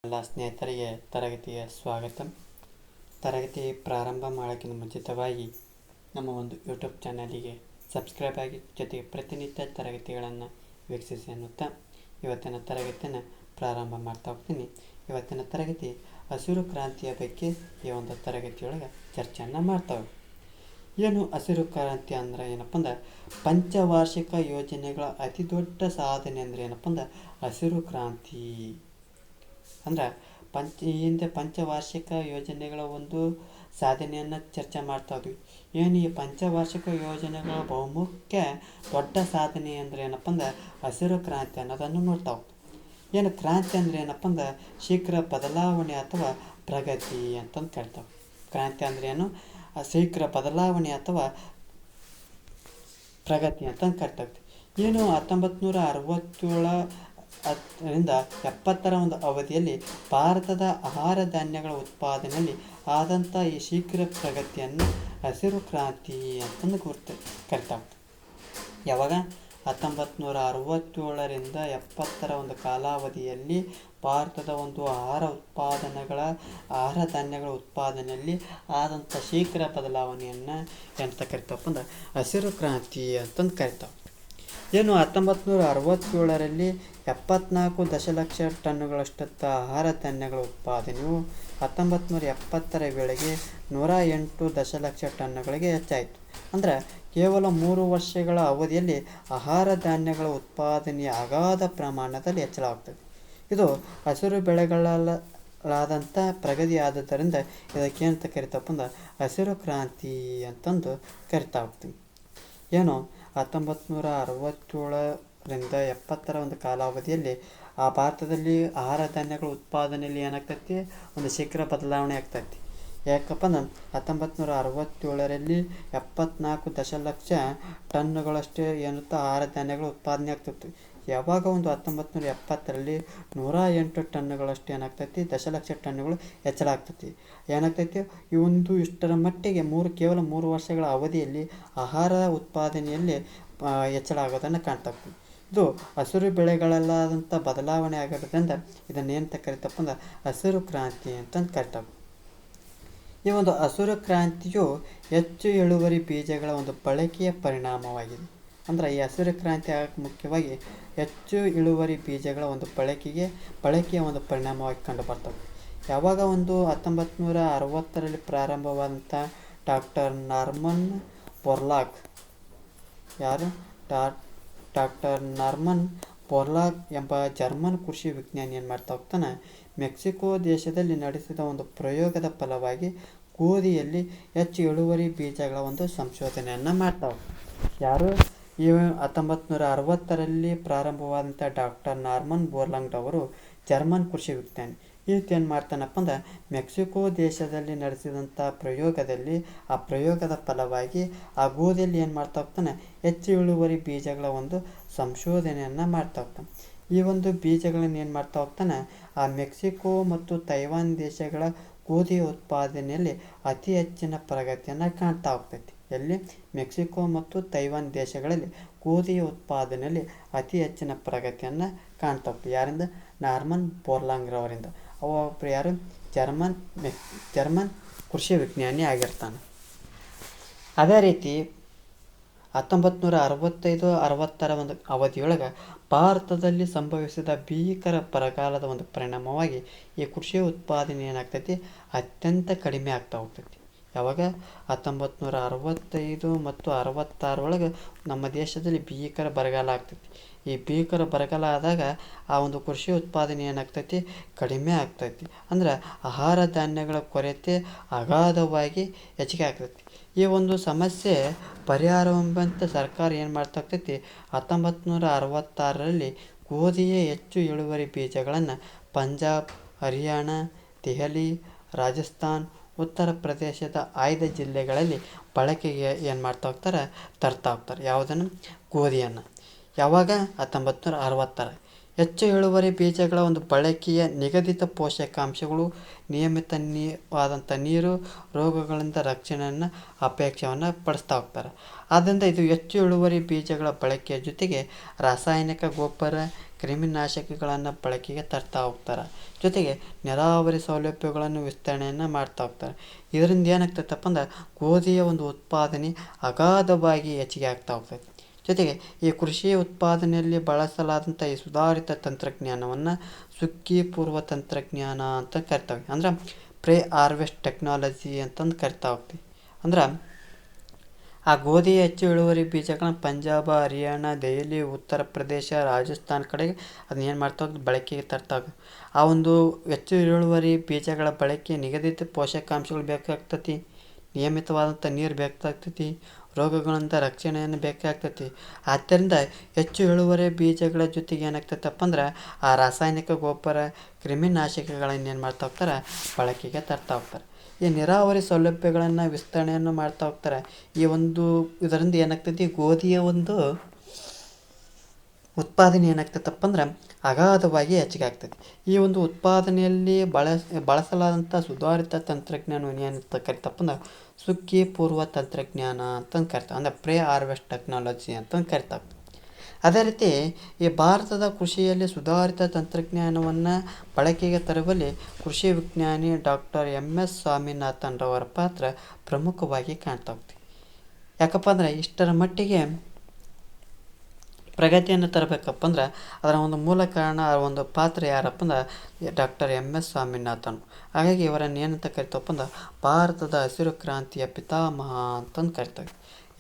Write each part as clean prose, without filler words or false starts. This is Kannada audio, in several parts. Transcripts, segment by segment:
ಎಲ್ಲ ಸ್ನೇಹಿತರಿಗೆ ತರಗತಿಯ ಸ್ವಾಗತ. ತರಗತಿ ಪ್ರಾರಂಭ ಮಾಡೋಕ್ಕಿಂತ ಮುಂಚಿತವಾಗಿ ನಮ್ಮ ಒಂದು ಯೂಟ್ಯೂಬ್ ಚಾನಲಿಗೆ ಸಬ್ಸ್ಕ್ರೈಬ್ ಆಗಿ ಜೊತೆಗೆ ಪ್ರತಿನಿತ್ಯ ತರಗತಿಗಳನ್ನು ವೀಕ್ಷಿಸಿ ಅನ್ನುತ್ತಾ ಇವತ್ತಿನ ತರಗತಿಯನ್ನು ಪ್ರಾರಂಭ ಮಾಡ್ತಾ ಹೋಗ್ತೀನಿ. ಇವತ್ತಿನ ತರಗತಿ ಹಸಿರು ಕ್ರಾಂತಿಯ ಬಗ್ಗೆ ಈ ಒಂದು ತರಗತಿಯೊಳಗೆ ಚರ್ಚೆಯನ್ನು ಮಾಡ್ತಾವೆ. ಏನು ಹಸಿರು ಕ್ರಾಂತಿ ಅಂದ್ರೆ ಏನಪ್ಪ ಅಂದ್ರೆ ಪಂಚವಾರ್ಷಿಕ ಯೋಜನೆಗಳ ಅತಿ ದೊಡ್ಡ ಸಾಧನೆ ಅಂದರೆ ಏನಪ್ಪ ಅಂದ್ರೆ ಹಸಿರು ಕ್ರಾಂತಿ ಅಂದ್ರೆ ಹಿಂದೆ ಪಂಚವಾರ್ಷಿಕ ಯೋಜನೆಗಳ ಒಂದು ಸಾಧನೆಯನ್ನು ಚರ್ಚೆ ಮಾಡ್ತಾ ಇದ್ವಿ. ಏನು ಈ ಪಂಚವಾರ್ಷಿಕ ಯೋಜನೆಗಳ ಬಹುಮುಖ್ಯ ದೊಡ್ಡ ಸಾಧನೆ ಅಂದರೆ ಏನಪ್ಪ ಅಂದ್ರೆ ಹಸಿರು ಕ್ರಾಂತಿ ಅನ್ನೋದನ್ನು ನೋಡ್ತಾವೆ. ಏನು ಕ್ರಾಂತಿ ಅಂದರೆ ಏನಪ್ಪ ಅಂದ್ರೆ ಶೀಘ್ರ ಬದಲಾವಣೆ ಅಥವಾ ಪ್ರಗತಿ ಅಂತಂದು ಕೇಳ್ತಾವೆ. ಕ್ರಾಂತಿ ಅಂದರೆ ಏನು? ಶೀಘ್ರ ಬದಲಾವಣೆ ಅಥವಾ ಪ್ರಗತಿ ಅಂತಂದು ಕರಿತಾವೆ. ಏನು 1967ರಿಂದ 70ರ ಒಂದು ಅವಧಿಯಲ್ಲಿ ಭಾರತದ ಆಹಾರ ಧಾನ್ಯಗಳ ಉತ್ಪಾದನೆಯಲ್ಲಿ ಆದಂಥ ಈ ಶೀಘ್ರ ಪ್ರಗತಿಯನ್ನು ಹಸಿರು ಕ್ರಾಂತಿ ಅಂತಂದು ಕರಿತಾವೆ. ಯಾವಾಗ 1967ರಿಂದ 70ರ ಒಂದು ಕಾಲಾವಧಿಯಲ್ಲಿ ಭಾರತದ ಒಂದು ಆಹಾರ ಧಾನ್ಯಗಳ ಉತ್ಪಾದನೆಯಲ್ಲಿ ಆದಂಥ ಶೀಘ್ರ ಬದಲಾವಣೆಯನ್ನು ಎಂತ ಕರಿತಾವಪ್ಪ ಅಂದ್ರೆ ಹಸಿರು ಕ್ರಾಂತಿ ಅಂತಂದು ಕರಿತಾವೆ. ಏನು 1967ರಲ್ಲಿ 74 ದಶಲಕ್ಷ ಟನ್ನುಗಳಷ್ಟು ಆಹಾರ ಧಾನ್ಯಗಳ ಉತ್ಪಾದನೆಯು 1970ರ ವೇಳೆಗೆ 108 ದಶಲಕ್ಷ ಟನ್ನುಗಳಿಗೆ ಹೆಚ್ಚಾಯಿತು. ಅಂದ್ರೆ ಕೇವಲ 3 ವರ್ಷಗಳ ಅವಧಿಯಲ್ಲಿ ಆಹಾರ ಧಾನ್ಯಗಳ ಉತ್ಪಾದನೆಯ ಅಗಾಧ ಪ್ರಮಾಣದಲ್ಲಿ ಹೆಚ್ಚಳವಾಗ್ತದೆ. ಇದು ಹಸಿರು ಬೆಳೆಗಳಾದಂಥ ಪ್ರಗತಿ ಆದುದರಿಂದ ಇದಕ್ಕೇನಂತ ಕರಿತಾವಪ್ಪ ಅಂದ್ರೆ ಹಸಿರು ಕ್ರಾಂತಿ ಅಂತಂದು ಕರಿತಾ ಹೋಗ್ತೀವಿ. ಏನು 1967ರಿಂದ 70ರ ಒಂದು ಕಾಲಾವಧಿಯಲ್ಲಿ ಆ ಭಾರತದಲ್ಲಿ ಆಹಾರ ಧಾನ್ಯಗಳ ಉತ್ಪಾದನೆಯಲ್ಲಿ ಏನಾಗ್ತೈತಿ, ಒಂದು ಶೀಘ್ರ ಬದಲಾವಣೆ ಆಗ್ತೈತಿ. ಯಾಕಪ್ಪ ಅಂದ್ರೆ 1967ರಲ್ಲಿ 74 ದಶಲಕ್ಷ ಟನ್ನುಗಳಷ್ಟು ಏನುತ್ತಾ ಆಹಾರ ಧಾನ್ಯಗಳ ಉತ್ಪಾದನೆ ಆಗ್ತಿತ್ತು. ಯಾವಾಗ ಒಂದು 1970ರಲ್ಲಿ 108 ಟನ್ನುಗಳಷ್ಟು ಏನಾಗ್ತೈತಿ, ದಶಲಕ್ಷ ಟನ್ನುಗಳು ಹೆಚ್ಚಳ ಆಗ್ತೈತಿ. ಏನಾಗ್ತೈತಿ, ಈ ಒಂದು ಇಷ್ಟರ ಮಟ್ಟಿಗೆ ಕೇವಲ 3 ವರ್ಷಗಳ ಅವಧಿಯಲ್ಲಿ ಆಹಾರ ಉತ್ಪಾದನೆಯಲ್ಲಿ ಹೆಚ್ಚಳ ಆಗೋದನ್ನು ಕಾಣ್ತಾಗ್ತೀವಿ. ಇದು ಹಸಿರು ಬೆಳೆಗಳಲ್ಲಾದಂಥ ಬದಲಾವಣೆ ಆಗಿರೋದ್ರಿಂದ ಇದನ್ನೇಂತ ಕರಿತಪ್ಪ ಅಂದ್ರೆ ಹಸಿರು ಕ್ರಾಂತಿ ಅಂತಂದು ಕರಿತಾವೆ. ಈ ಒಂದು ಹಸಿರು ಕ್ರಾಂತಿಯು ಹೆಚ್ಚು ಇಳುವರಿ ಬೀಜಗಳ ಒಂದು ಬಳಕೆಯ ಪರಿಣಾಮವಾಗಿದೆ. ಅಂದ್ರೆ ಈ ಹಸಿರು ಕ್ರಾಂತಿ ಮುಖ್ಯವಾಗಿ ಹೆಚ್ಚು ಇಳುವರಿ ಬೀಜಗಳ ಒಂದು ಬಳಕೆಯ ಒಂದು ಪರಿಣಾಮವಾಗಿ ಕಂಡು ಬರ್ತವೆ. ಯಾವಾಗ ಒಂದು 1960ರಲ್ಲಿ ಪ್ರಾರಂಭವಾದಂಥ ಡಾಕ್ಟರ್ ನಾರ್ಮನ್ ಬೋರ್ಲಾಗ್ ಎಂಬ ಜರ್ಮನ್ ಕೃಷಿ ವಿಜ್ಞಾನಿ ಏನು ಮಾಡ್ತಾ ಹೋಗ್ತಾನೆ, ಮೆಕ್ಸಿಕೋ ದೇಶದಲ್ಲಿ ನಡೆಸಿದ ಒಂದು ಪ್ರಯೋಗದ ಫಲವಾಗಿ ಗೋಧಿಯಲ್ಲಿ ಹೆಚ್ಚು ಇಳುವರಿ ಬೀಜಗಳ ಒಂದು ಸಂಶೋಧನೆಯನ್ನು ಮಾಡ್ತಾವೆ. ಯಾರು? ಈ 1960ರಲ್ಲಿ ಪ್ರಾರಂಭವಾದಂಥ ಡಾಕ್ಟರ್ ನಾರ್ಮನ್ ಬೋರ್ಲಾಗ್ ಅವರು ಜರ್ಮನ್ ಕೃಷಿ ವಿಜ್ಞಾನಿ. ಏನು ಮಾಡ್ತಾನಪ್ಪ ಅಂದ್ರೆ ಮೆಕ್ಸಿಕೋ ದೇಶದಲ್ಲಿ ನಡೆಸಿದಂಥ ಆ ಪ್ರಯೋಗದ ಫಲವಾಗಿ ಆ ಗೋಧಿಯಲ್ಲಿ ಏನು ಮಾಡ್ತಾ ಹೋಗ್ತಾನೆ, ಹೆಚ್ಚು ಇಳುವರಿ ಬೀಜಗಳ ಒಂದು ಸಂಶೋಧನೆಯನ್ನು ಮಾಡ್ತಾ ಹೋಗ್ತಾನೆ. ಈ ಒಂದು ಬೀಜಗಳನ್ನು ಏನು ಮಾಡ್ತಾ ಹೋಗ್ತಾನೆ, ಆ ಮೆಕ್ಸಿಕೋ ಮತ್ತು ತೈವಾನ್ ದೇಶಗಳ ಗೋಧಿ ಉತ್ಪಾದನೆಯಲ್ಲಿ ಅತಿ ಹೆಚ್ಚಿನ ಪ್ರಗತಿಯನ್ನು ಕಾಣ್ತಾ ಹೋಗ್ತೈತಿ. ಎಲ್ಲಿ? ಮೆಕ್ಸಿಕೋ ಮತ್ತು ತೈವಾನ್ ದೇಶಗಳಲ್ಲಿ ಗೋಧಿಯ ಉತ್ಪಾದನೆಯಲ್ಲಿ ಅತಿ ಹೆಚ್ಚಿನ ಪ್ರಗತಿಯನ್ನು ಕಾಣ್ತಾ ಹೋಗ್ತೀವಿ. ಯಾರಿಂದ? ನಾರ್ಮನ್ ಬೋರ್ಲಾಗ್ರವರಿಂದ. ಒಬ್ಬರು ಯಾರು? ಜರ್ಮನ್ ಕೃಷಿ ವಿಜ್ಞಾನಿ ಆಗಿರ್ತಾನೆ. ಅದೇ ರೀತಿ 1965-60ರ ಒಂದು ಅವಧಿಯೊಳಗೆ ಭಾರತದಲ್ಲಿ ಸಂಭವಿಸಿದ ಭೀಕರ ಬರಗಾಲದ ಒಂದು ಪರಿಣಾಮವಾಗಿ ಈ ಕೃಷಿ ಉತ್ಪಾದನೆ ಏನಾಗ್ತೈತಿ, ಅತ್ಯಂತ ಕಡಿಮೆ ಆಗ್ತಾ ಹೋಗ್ತೈತಿ. ಯಾವಾಗ? 1965 ಮತ್ತು 66ರೊಳಗೆ ನಮ್ಮ ದೇಶದಲ್ಲಿ ಭೀಕರ ಬರಗಾಲ ಆಗ್ತೈತಿ. ಈ ಭೀಕರ ಬರಗಾಲ ಆದಾಗ ಆ ಒಂದು ಕೃಷಿ ಉತ್ಪಾದನೆ ಏನಾಗ್ತೈತಿ, ಕಡಿಮೆ ಆಗ್ತೈತಿ. ಅಂದ್ರೆ ಆಹಾರ ಧಾನ್ಯಗಳ ಕೊರತೆ ಅಗಾಧವಾಗಿ ಹೆಚ್ಚಿಗೆ ಆಗ್ತೈತಿ. ಈ ಒಂದು ಸಮಸ್ಯೆ ಪರಿಹಾರವೆಂಬಂತೆ ಸರ್ಕಾರ ಏನು ಮಾಡ್ತಾ ಹೋಗ್ತೈತಿ, 1966ರಲ್ಲಿ ಗೋಧಿಯ ಹೆಚ್ಚು ಇಳುವರಿ ಬೀಜಗಳನ್ನು ಪಂಜಾಬ್, ಹರಿಯಾಣ, ದೆಹಲಿ, ರಾಜಸ್ಥಾನ್, ಉತ್ತರ ಪ್ರದೇಶದ ಆಯ್ದ ಜಿಲ್ಲೆಗಳಲ್ಲಿ ಬಳಕೆಗೆ ಏನು ಮಾಡ್ತಾ ಹೋಗ್ತಾರೆ, ತರ್ತಾ ಹೋಗ್ತಾರೆ. ಯಾವುದನ್ನು? ಗೋಧಿಯನ್ನು. ಯಾವಾಗ? 1960ರ. ಹೆಚ್ಚು ಇಳುವರಿ ಬೀಜಗಳ ಒಂದು ಬಳಕೆಯ ನಿಗದಿತ ಪೋಷಕಾಂಶಗಳು, ನಿಯಮಿತವಾದಂಥ ನೀರು, ರೋಗಗಳಿಂದ ರಕ್ಷಣೆಯನ್ನು ಅಪೇಕ್ಷೆಯನ್ನು ಪಡಿಸ್ತಾ ಹೋಗ್ತಾರೆ. ಆದ್ದರಿಂದ ಇದು ಹೆಚ್ಚು ಇಳುವರಿ ಬೀಜಗಳ ಬಳಕೆಯ ಜೊತೆಗೆ ರಾಸಾಯನಿಕ ಗೊಬ್ಬರ, ಕ್ರಿಮಿನಾಶಕಗಳನ್ನು ಬಳಕೆಗೆ ತರ್ತಾ ಹೋಗ್ತಾರೆ. ಜೊತೆಗೆ ನೀರಾವರಿ ಸೌಲಭ್ಯಗಳನ್ನು ವಿಸ್ತರಣೆಯನ್ನು ಮಾಡ್ತಾ ಹೋಗ್ತಾರೆ. ಇದರಿಂದ ಏನಾಗ್ತೈತಪ್ಪ ಅಂದ್ರೆ ಗೋಧಿಯ ಒಂದು ಉತ್ಪಾದನೆ ಅಗಾಧವಾಗಿ ಹೆಚ್ಚಿಗೆ ಆಗ್ತಾ ಹೋಗ್ತೈತಿ. ಜೊತೆಗೆ ಈ ಕೃಷಿ ಉತ್ಪಾದನೆಯಲ್ಲಿ ಬಳಸಲಾದಂಥ ಈ ಸುಧಾರಿತ ತಂತ್ರಜ್ಞಾನವನ್ನು ಸುಗ್ಗಿ ಪೂರ್ವ ತಂತ್ರಜ್ಞಾನ ಅಂತ ಕರಿತಾವೆ. ಅಂದ್ರೆ ಪ್ರೀ ಹಾರ್ವೆಸ್ಟ್ ಟೆಕ್ನಾಲಜಿ ಅಂತಂದು ಕರಿತಾ ಹೋಗ್ತೀವಿ. ಅಂದ್ರೆ ಆ ಗೋಧಿ ಹೆಚ್ಚು ಇಳುವರಿ ಬೀಜಗಳನ್ನ ಪಂಜಾಬ್, ಹರಿಯಾಣ, ದೆಹಲಿ, ಉತ್ತರ ಪ್ರದೇಶ, ರಾಜಸ್ಥಾನ ಕಡೆಗೆ ಅದನ್ನ ಏನು ಮಾಡ್ತಾ ಬಳಕೆಗೆ ತರ್ತಾವೆ. ಆ ಒಂದು ಹೆಚ್ಚು ಇಳುವರಿ ಬೀಜಗಳ ಬಳಕೆ ನಿಗದಿತ ಪೋಷಕಾಂಶಗಳು ಬೇಕಾಗ್ತತಿ, ನಿಯಮಿತವಾದಂಥ ನೀರು ಬೇಕಾಗ್ತೈತಿ, ರೋಗಗಳಿಂದ ರಕ್ಷಣೆಯನ್ನು ಬೇಕಾಗ್ತೈತಿ. ಆದ್ದರಿಂದ ಹೆಚ್ಚು ಇಳುವರಿ ಬೀಜಗಳ ಜೊತೆಗೆ ಏನಾಗ್ತೈತಪ್ಪ ಅಂದ್ರೆ ಆ ರಾಸಾಯನಿಕ ಗೊಬ್ಬರ, ಕ್ರಿಮಿನಾಶಕಗಳನ್ನು ಏನು ಮಾಡ್ತಾ ಹೋಗ್ತಾರೆ ಬಳಕೆಗೆ ತರ್ತಾ ಹೋಗ್ತಾರೆ. ಈ ನೀರಾವರಿ ಸೌಲಭ್ಯಗಳನ್ನು ವಿಸ್ತರಣೆಯನ್ನು ಮಾಡ್ತಾ ಹೋಗ್ತಾರೆ. ಇದರಿಂದ ಏನಾಗ್ತೈತಿ ಗೋಧಿಯ ಒಂದು ಉತ್ಪಾದನೆ ಏನಾಗ್ತೈತಪ್ಪ ಅಂದ್ರೆ ಅಗಾಧವಾಗಿ ಹೆಚ್ಚಿಗೆ ಆಗ್ತೈತಿ. ಈ ಒಂದು ಉತ್ಪಾದನೆಯಲ್ಲಿ ಬಳಸಲಾದಂಥ ಸುಧಾರಿತ ತಂತ್ರಜ್ಞಾನವನ್ನು ಏನಂತ ಕರಿತಪ್ಪ ಅಂದ್ರೆ ಸುಗ್ಗಿ ಪೂರ್ವ ತಂತ್ರಜ್ಞಾನ ಅಂತಂದು ಕರಿತಾವೆ. ಅಂದರೆ ಪ್ರೀ ಹಾರ್ವೆಸ್ಟ್ ಟೆಕ್ನಾಲಜಿ ಅಂತಂದು ಕರಿತಾವೆ. ಅದೇ ರೀತಿ ಈ ಭಾರತದ ಕೃಷಿಯಲ್ಲಿ ಸುಧಾರಿತ ತಂತ್ರಜ್ಞಾನವನ್ನು ಬಳಕೆಗೆ ತರುವಲ್ಲಿ ಕೃಷಿ ವಿಜ್ಞಾನಿ ಡಾಕ್ಟರ್ MS ಸ್ವಾಮಿನಾಥನ್ ರವರ ಪಾತ್ರ ಪ್ರಮುಖವಾಗಿ ಕಾಣ್ತಾ ಹೋಗ್ತೀವಿ. ಯಾಕಪ್ಪ ಅಂದರೆ ಇಷ್ಟರ ಮಟ್ಟಿಗೆ ಪ್ರಗತಿಯನ್ನು ತರಬೇಕಪ್ಪ ಅಂದ್ರೆ ಅದರ ಒಂದು ಮೂಲ ಕಾರಣ, ಒಂದು ಪಾತ್ರ ಯಾರಪ್ಪ ಅಂದ್ರೆ ಡಾಕ್ಟರ್ MS ಸ್ವಾಮಿನಾಥನ್. ಹಾಗಾಗಿ ಇವರನ್ನು ಏನಂತ ಕರಿತವಪ್ಪ ಅಂದ್ರೆ ಭಾರತದ ಹಸಿರು ಕ್ರಾಂತಿಯ ಪಿತಾಮಹ ಅಂತಂದು ಕರಿತೇವೆ.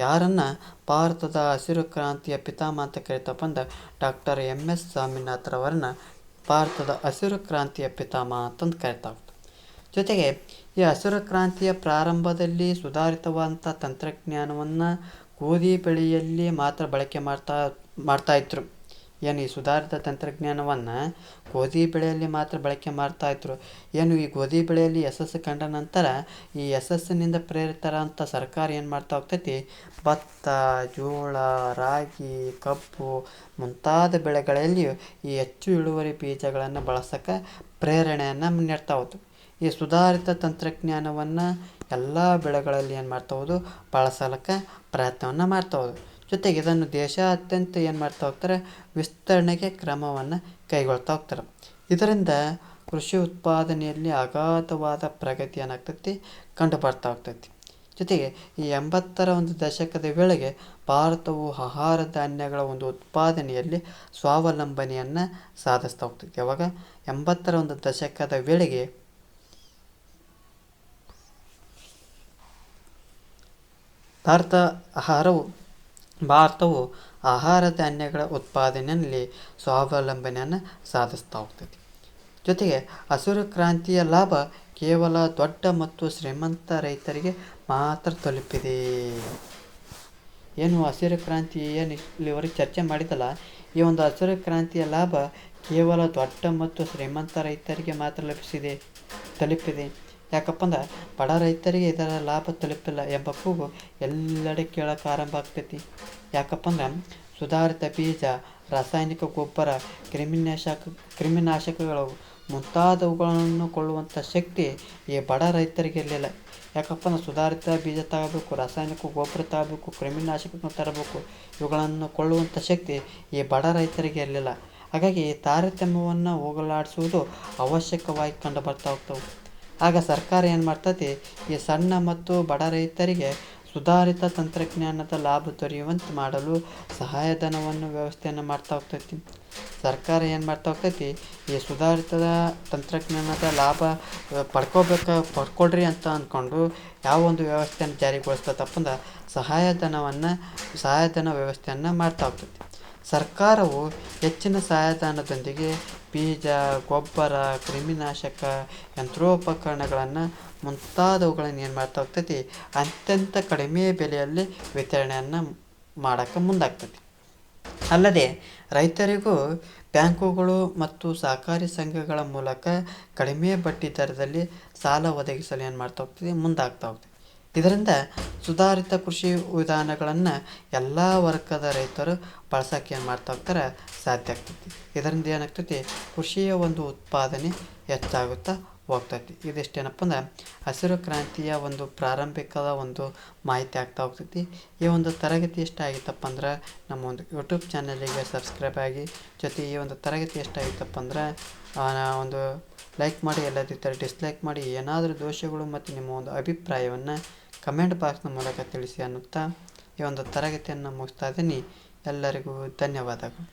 ಯಾರನ್ನು ಭಾರತದ ಹಸಿರು ಕ್ರಾಂತಿಯ ಪಿತಾಮಹ ಅಂತ ಕರಿತಪ್ಪ ಅಂದ್ರೆ ಡಾಕ್ಟರ್ MS ಸ್ವಾಮಿನಾಥರವರನ್ನ ಭಾರತದ ಹಸಿರು ಕ್ರಾಂತಿಯ ಪಿತಾಮಹ ಅಂತಂದು ಕರಿತಾವೆ. ಜೊತೆಗೆ ಈ ಹಸಿರು ಕ್ರಾಂತಿಯ ಪ್ರಾರಂಭದಲ್ಲಿ ಸುಧಾರಿತವಾದಂಥ ತಂತ್ರಜ್ಞಾನವನ್ನು ಗೋಧಿ ಬೆಳೆಯಲ್ಲಿ ಮಾತ್ರ ಬಳಕೆ ಮಾಡ್ತಾಯಿದ್ರು. ಏನು ಈ ಸುಧಾರಿತ ತಂತ್ರಜ್ಞಾನವನ್ನು ಗೋಧಿ ಬೆಳೆಯಲ್ಲಿ ಮಾತ್ರ ಬಳಕೆ ಮಾಡ್ತಾಯಿದ್ರು. ಏನು ಈ ಗೋಧಿ ಬೆಳೆಯಲ್ಲಿ ಯಶಸ್ಸು ಕಂಡ ನಂತರ ಈ ಯಶಸ್ಸಿನಿಂದ ಪ್ರೇರಿತರಾದಂಥ ಸರ್ಕಾರ ಏನು ಮಾಡ್ತಾ ಹೋಗ್ತೈತಿ, ಭತ್ತ, ಜೋಳ, ರಾಗಿ, ಕಬ್ಬು ಮುಂತಾದ ಬೆಳೆಗಳಲ್ಲಿಯೂ ಈ ಹೆಚ್ಚು ಇಳುವರಿ ಬೀಜಗಳನ್ನು ಬಳಸೋಕ್ಕೆ ಪ್ರೇರಣೆಯನ್ನು ನೀಡ್ತಾ ಹೋಯ್ತು. ಈ ಸುಧಾರಿತ ತಂತ್ರಜ್ಞಾನವನ್ನು ಎಲ್ಲ ಬೆಳೆಗಳಲ್ಲಿ ಏನು ಮಾಡ್ತಾ ಹೋದು ಬಳಸಲಿಕ್ಕೆ ಪ್ರಯತ್ನವನ್ನು ಮಾಡ್ತಾ ಹೋದು. ಜೊತೆಗೆ ಇದನ್ನು ದೇಶಾದ್ಯಂತ ಏನು ಮಾಡ್ತಾ ಹೋಗ್ತಾರೆ, ವಿಸ್ತರಣೆಗೆ ಕ್ರಮವನ್ನು ಕೈಗೊಳ್ತಾ ಹೋಗ್ತಾರೆ. ಇದರಿಂದ ಕೃಷಿ ಉತ್ಪಾದನೆಯಲ್ಲಿ ಅಗಾಧವಾದ ಪ್ರಗತಿ ಏನಾಗ್ತೈತಿ ಕಂಡು ಬರ್ತಾ ಹೋಗ್ತೈತಿ. ಜೊತೆಗೆ ಈ 80ರ ಒಂದು ದಶಕದ ವೇಳೆಗೆ ಭಾರತವು ಆಹಾರ ಧಾನ್ಯಗಳ ಒಂದು ಉತ್ಪಾದನೆಯಲ್ಲಿ ಸ್ವಾವಲಂಬನೆಯನ್ನು ಸಾಧಿಸ್ತಾ ಹೋಗ್ತೈತಿ. ಯಾವಾಗ 80ರ ಒಂದು ದಶಕದ ವೇಳೆಗೆ ಭಾರತವು ಆಹಾರ ಧಾನ್ಯಗಳ ಉತ್ಪಾದನೆಯಲ್ಲಿ ಸ್ವಾವಲಂಬನೆಯನ್ನು ಸಾಧಿಸ್ತಾ ಹೋಗ್ತೈತಿ. ಜೊತೆಗೆ ಹಸಿರು ಕ್ರಾಂತಿಯ ಲಾಭ ಕೇವಲ ದೊಡ್ಡ ಮತ್ತು ಶ್ರೀಮಂತ ರೈತರಿಗೆ ಮಾತ್ರ ತಲುಪಿದೆ. ಏನು ಹಸಿರು ಕ್ರಾಂತಿ ಏನು ಇಲ್ಲಿವರೆಗೆ ಚರ್ಚೆ ಮಾಡಿದಲ್ಲ, ಈ ಒಂದು ಹಸಿರು ಕ್ರಾಂತಿಯ ಲಾಭ ಕೇವಲ ದೊಡ್ಡ ಮತ್ತು ಶ್ರೀಮಂತ ರೈತರಿಗೆ ಮಾತ್ರ ತಲುಪಿದೆ. ಯಾಕಪ್ಪ ಅಂದ್ರೆ ಬಡ ರೈತರಿಗೆ ಇದರ ಲಾಭ ತಲುಪಿಲ್ಲ ಎಂಬ ಕೂಗು ಎಲ್ಲೆಡೆ ಕೇಳೋಕೆ ಆರಂಭ ಆಗ್ತೈತಿ. ಯಾಕಪ್ಪ ಅಂದ್ರೆ ಸುಧಾರಿತ ಬೀಜ, ರಾಸಾಯನಿಕ ಗೊಬ್ಬರ, ಕ್ರಿಮಿನಾಶಕಗಳು ಮುಂತಾದವುಗಳನ್ನು ಕೊಳ್ಳುವಂಥ ಶಕ್ತಿ ಈ ಬಡ ರೈತರಿಗೆ ಇರಲಿಲ್ಲ. ಯಾಕಪ್ಪ ಅಂದ್ರೆ ಸುಧಾರಿತ ಬೀಜ ತಗೋಬೇಕು, ರಾಸಾಯನಿಕ ಗೊಬ್ಬರ ತಗೋಬೇಕು, ಕ್ರಿಮಿನಾಶಕಗಳನ್ನು ತರಬೇಕು, ಇವುಗಳನ್ನು ಕೊಳ್ಳುವಂಥ ಶಕ್ತಿ ಈ ಬಡ ರೈತರಿಗೆ ಇರಲಿಲ್ಲ. ಹಾಗಾಗಿ ತಾರತಮ್ಯವನ್ನು ಹೋಗಲಾಡಿಸುವುದು ಅವಶ್ಯಕವಾಗಿ ಕಂಡು ಬರ್ತಾ ಹೋಗ್ತವೆ. ಆಗ ಸರ್ಕಾರ ಏನು ಮಾಡ್ತೈತಿ, ಈ ಸಣ್ಣ ಮತ್ತು ಬಡ ರೈತರಿಗೆ ಸುಧಾರಿತ ತಂತ್ರಜ್ಞಾನದ ಲಾಭ ದೊರೆಯುವಂತೆ ಮಾಡಲು ಸಹಾಯಧನವನ್ನು ವ್ಯವಸ್ಥೆಯನ್ನು ಮಾಡ್ತಾ ಹೋಗ್ತೈತಿ. ಸರ್ಕಾರ ಏನು ಮಾಡ್ತಾ ಹೋಗ್ತೈತಿ, ಈ ಸುಧಾರಿತ ತಂತ್ರಜ್ಞಾನದ ಲಾಭ ಪಡ್ಕೊಳ್ರಿ ಅಂತ ಅಂದ್ಕೊಂಡು ಯಾವ ಒಂದು ವ್ಯವಸ್ಥೆಯನ್ನು ಜಾರಿಗೊಳಿಸ್ತದಪ್ಪ ಅಂದ್ರೆ ಸಹಾಯಧನ ವ್ಯವಸ್ಥೆಯನ್ನು ಮಾಡ್ತಾ ಹೋಗ್ತೈತಿ. ಸರ್ಕಾರವು ಹೆಚ್ಚಿನ ಸಹಾಯಧನದೊಂದಿಗೆ ಬೀಜ, ಗೊಬ್ಬರ, ಕ್ರಿಮಿನಾಶಕ, ಯಂತ್ರೋಪಕರಣಗಳನ್ನು ಮುಂತಾದವುಗಳನ್ನು ಏನು ಮಾಡ್ತಾ ಹೋಗ್ತೈತಿ, ಅತ್ಯಂತ ಕಡಿಮೆ ಬೆಲೆಯಲ್ಲಿ ವಿತರಣೆಯನ್ನು ಮಾಡೋಕ್ಕೆ ಮುಂದಾಗ್ತೈತಿ. ಅಲ್ಲದೆ ರೈತರಿಗೂ ಬ್ಯಾಂಕುಗಳು ಮತ್ತು ಸಹಕಾರಿ ಸಂಘಗಳ ಮೂಲಕ ಕಡಿಮೆ ಬಡ್ಡಿ ದರದಲ್ಲಿ ಸಾಲ ಒದಗಿಸಲು ಏನು ಮಾಡ್ತಾ ಹೋಗ್ತದೆ, ಮುಂದಾಗ್ತಾ ಹೋಗ್ತದೆ. ಇದರಿಂದ ಸುಧಾರಿತ ಕೃಷಿ ವಿಧಾನಗಳನ್ನು ಎಲ್ಲ ವರ್ಗದ ರೈತರು ಬಳಸೋಕೆ ಏನು ಮಾಡ್ತಾ ಹೋಗ್ತಾರೆ, ಸಾಧ್ಯ ಆಗ್ತೈತಿ. ಇದರಿಂದ ಏನಾಗ್ತೈತಿ, ಕೃಷಿಯ ಒಂದು ಉತ್ಪಾದನೆ ಹೆಚ್ಚಾಗುತ್ತಾ ಹೋಗ್ತೈತಿ. ಇದಿಷ್ಟೇನಪ್ಪ ಅಂದ್ರೆ ಹಸಿರು ಕ್ರಾಂತಿಯ ಒಂದು ಪ್ರಾರಂಭಿಕದ ಒಂದು ಮಾಹಿತಿ ಆಗ್ತಾ ಹೋಗ್ತೈತಿ. ಈ ಒಂದು ತರಗತಿ ಇಷ್ಟ ಆಗಿತ್ತಪ್ಪ ಅಂದ್ರೆ ನಮ್ಮ ಒಂದು ಯೂಟ್ಯೂಬ್ ಚಾನಲಿಗೆ ಸಬ್ಸ್ಕ್ರೈಬ್ ಆಗಿ, ಜೊತೆಗೆ ಈ ಒಂದು ತರಗತಿ ಇಷ್ಟ ಆಗಿತ್ತಪ್ಪ ಅಂದ್ರೆ ಒಂದು ಲೈಕ್ ಮಾಡಿ, ಎಲ್ಲದಿದ್ದರೆ ಡಿಸ್ಲೈಕ್ ಮಾಡಿ. ಏನಾದರೂ ದೋಷಗಳು ಮತ್ತು ನಿಮ್ಮ ಒಂದು ಅಭಿಪ್ರಾಯವನ್ನು ಕಮೆಂಟ್ ಬಾಕ್ಸ್ನ ಮೂಲಕ ತಿಳಿಸಿ ಅನ್ನುತ್ತಾ ಈ ಒಂದು ತರಗತಿಯನ್ನು ಮುಗಿಸ್ತಾ ಇದ್ದೀನಿ. ಎಲ್ಲರಿಗೂ ಧನ್ಯವಾದಗಳು.